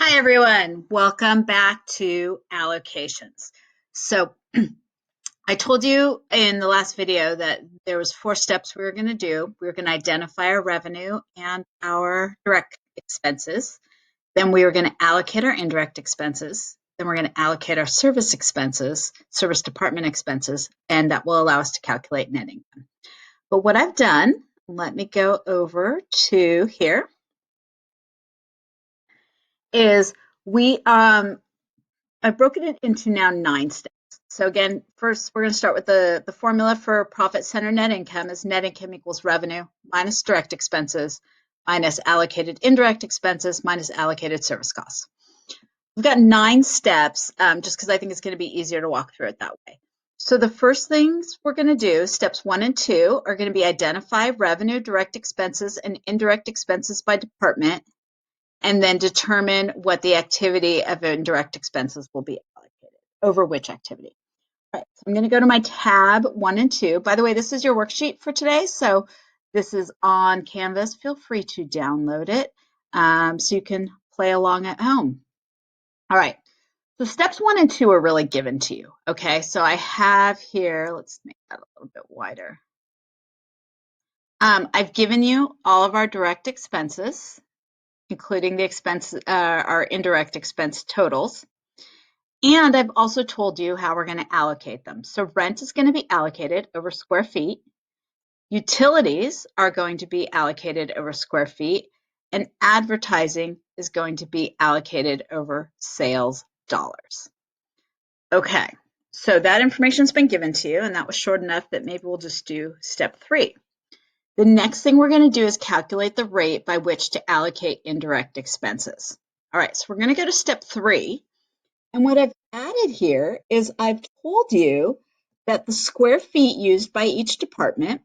Hi, everyone. Welcome back to allocations. So I told you in the last video that there was 4 steps we were going to do. We were going to identify our revenue and our direct expenses. Then we were going to allocate our indirect expenses. Then we're going to allocate our service expenses, service department expenses, and that will allow us to calculate net income. But what I've done, let me go over to here, is I've broken it into now 9 steps. So again, first we're going to start with the formula for profit center net income is net income equals revenue minus direct expenses minus allocated indirect expenses minus allocated service costs. We've got 9 steps just because I think it's going to be easier to walk through it that way. So the first things we're going to do, steps 1 and 2, are going to be identify revenue, direct expenses, and indirect expenses by department, and then determine what the activity of indirect expenses will be allocated, over which activity. All right, so I'm going to go to my tab 1 and 2. By the way, this is your worksheet for today, so this is on Canvas. Feel free to download it so you can play along at home. All right, so steps 1 and 2 are really given to you, okay? So I have here, let's make that a little bit wider. I've given you all of our direct expenses, including the our indirect expense totals. And I've also told you how we're going to allocate them. So rent is going to be allocated over square feet. Utilities are going to be allocated over square feet. And advertising is going to be allocated over sales dollars. Okay, so that information's been given to you, and that was short enough that maybe we'll just do step 3. The next thing we're going to do is calculate the rate by which to allocate indirect expenses. All right, so we're going to go to step 3. And what I've added here is I've told you that the square feet used by each department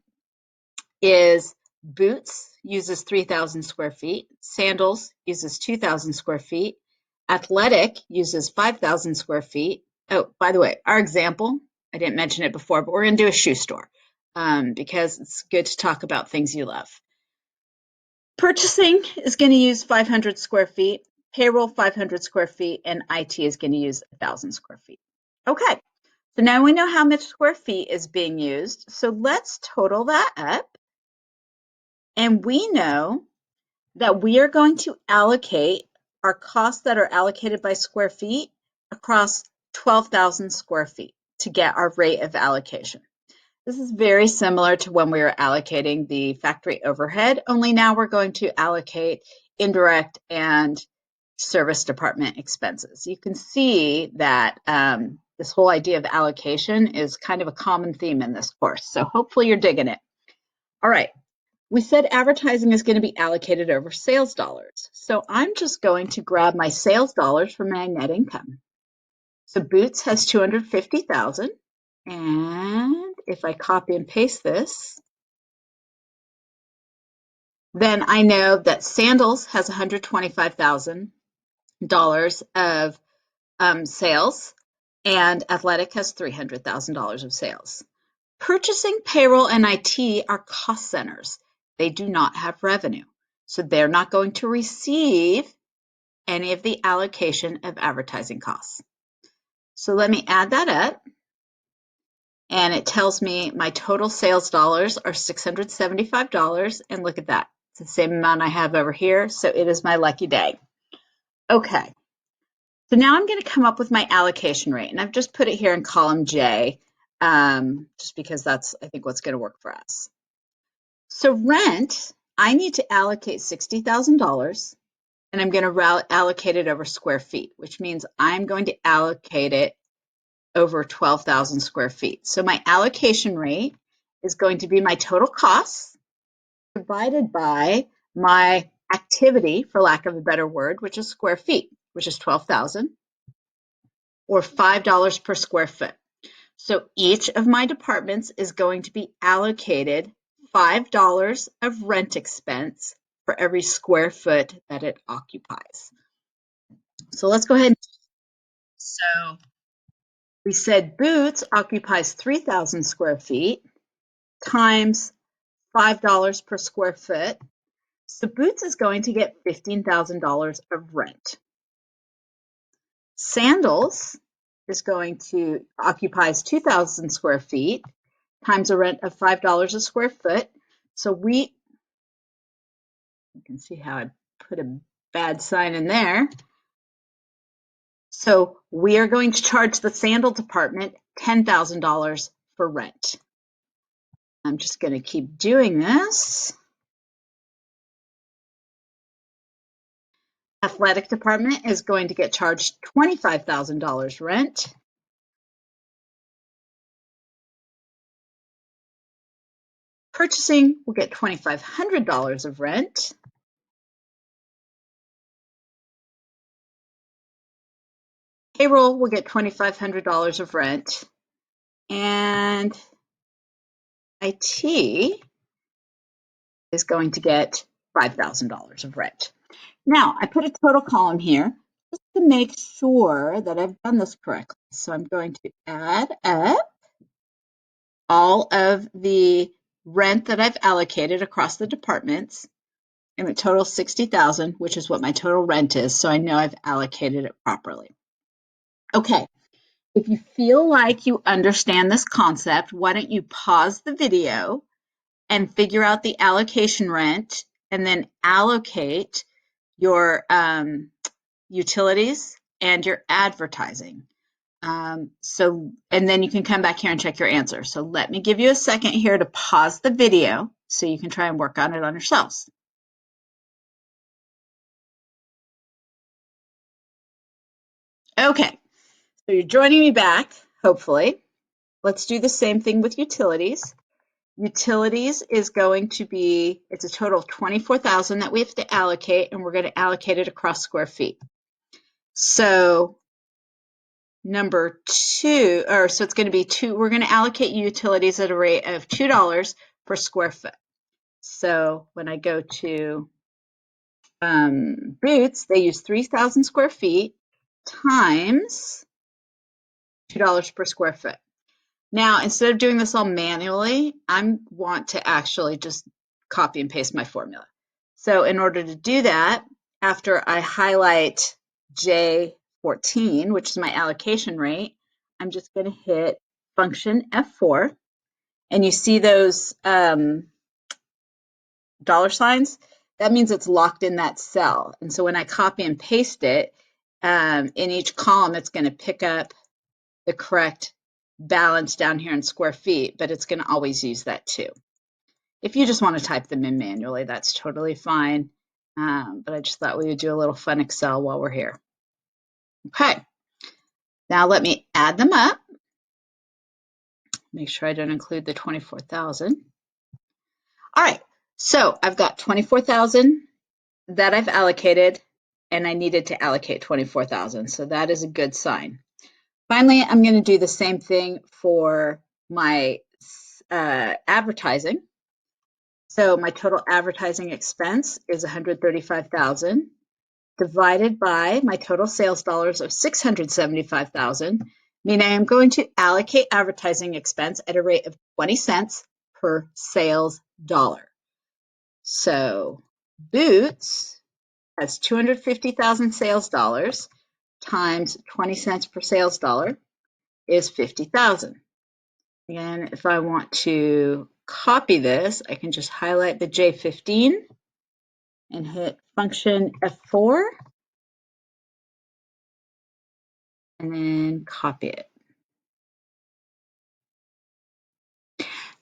is boots uses 3,000 square feet, sandals uses 2,000 square feet, athletic uses 5,000 square feet. Oh, by the way, our example, I didn't mention it before, but we're going to do a shoe store because it's good to talk about things you love. Purchasing is going to use 500 square feet, payroll 500 square feet, and IT is going to use 1,000 square feet. Okay, so now we know how much square feet is being used. So let's total that up. And we know that we are going to allocate our costs that are allocated by square feet across 12,000 square feet to get our rate of allocation. This is very similar to when we were allocating the factory overhead, only now we're going to allocate indirect and service department expenses. You can see that this whole idea of allocation is kind of a common theme in this course, so hopefully you're digging it. All right, we said advertising is going to be allocated over sales dollars. So I'm just going to grab my sales dollars from my net income. So Boots has 250,000. And if I copy and paste this, then I know that Sandals has $125,000 of sales, and Athletic has $300,000 of sales. Purchasing, payroll, and IT are cost centers. They do not have revenue, so they're not going to receive any of the allocation of advertising costs. So let me add that up. And it tells me my total sales dollars are $675. And look at that. It's the same amount I have over here. So it is my lucky day. Okay. So now I'm going to come up with my allocation rate. And I've just put it here in column J, just because that's, I think, what's going to work for us. So rent, I need to allocate $60,000. And I'm going to allocate it over square feet, which means I'm going to allocate it over 12,000 square feet. So my allocation rate is going to be my total costs divided by my activity, for lack of a better word, which is square feet, which is 12,000, or $5 per square foot. So each of my departments is going to be allocated $5 of rent expense for every square foot that it occupies. So let's go ahead. So we said Boots occupies 3,000 square feet times $5 per square foot. So Boots is going to get $15,000 of rent. Sandals is going to occupies 2,000 square feet times a rent of $5 a square foot. So you can see how I put a bad sign in there. So we are going to charge the sandal department $10,000 for rent. I'm just going to keep doing this. Athletic department is going to get charged $25,000 rent. Purchasing will get $2,500 of rent. Payroll will get $2,500 of rent. And IT is going to get $5,000 of rent. Now, I put a total column here just to make sure that I've done this correctly. So I'm going to add up all of the rent that I've allocated across the departments, and it totals $60,000, which is what my total rent is, so I know I've allocated it properly. Okay, if you feel like you understand this concept, why don't you pause the video and figure out the allocation rent and then allocate your utilities and your advertising. And then you can come back here and check your answer. So let me give you a second here to pause the video so you can try and work on it on yourselves. Okay, so you're joining me back, hopefully. Let's do the same thing with utilities. Utilities is going to be, it's a total of $24,000 that we have to allocate, and we're going to allocate it across square feet. So number two, so it's going to be we're going to allocate utilities at a rate of $2 per square foot. So when I go to Boots, they use 3,000 square feet times $2 per square foot. Now, instead of doing this all manually, I want to actually just copy and paste my formula. So in order to do that, after I highlight J14, which is my allocation rate, I'm just going to hit function F4. And you see those dollar signs? That means it's locked in that cell. And so when I copy and paste it, in each column, it's going to pick up the correct balance down here in square feet, but it's going to always use that too. If you just want to type them in manually, that's totally fine. But I just thought we would do a little fun Excel while we're here. Okay, now let me add them up. Make sure I don't include the 24,000. All right, so I've got 24,000 that I've allocated, and I needed to allocate 24,000, so that is a good sign. Finally, I'm going to do the same thing for my advertising. So my total advertising expense is $135,000 divided by my total sales dollars of $675,000, meaning I'm going to allocate advertising expense at a rate of 20 cents per sales dollar. So Boots has 250,000 sales dollars times 20 cents per sales dollar is 50,000. And if I want to copy this, I can just highlight the J15 and hit function F4 and then copy it.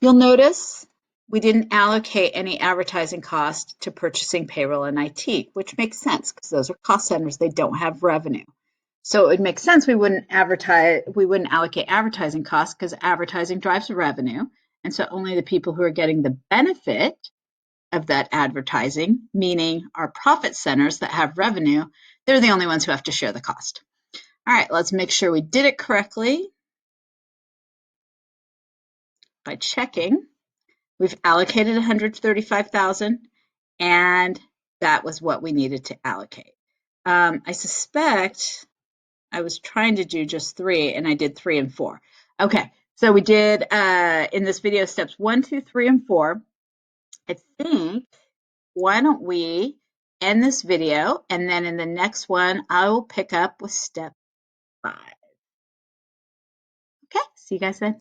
You'll notice we didn't allocate any advertising cost to purchasing, payroll, and IT, which makes sense because those are cost centers. They don't have revenue. So it would make sense we wouldn't allocate advertising costs because advertising drives revenue. And so only the people who are getting the benefit of that advertising, meaning our profit centers that have revenue, they're the only ones who have to share the cost. All right, let's make sure we did it correctly by checking. We've allocated 135,000, and that was what we needed to allocate. I suspect I was trying to do just 3, and I did 3 and 4. Okay, so we did in this video steps 1, 2, 3, and 4. I think, why don't we end this video, and then in the next one, I will pick up with step Okay, see you guys then.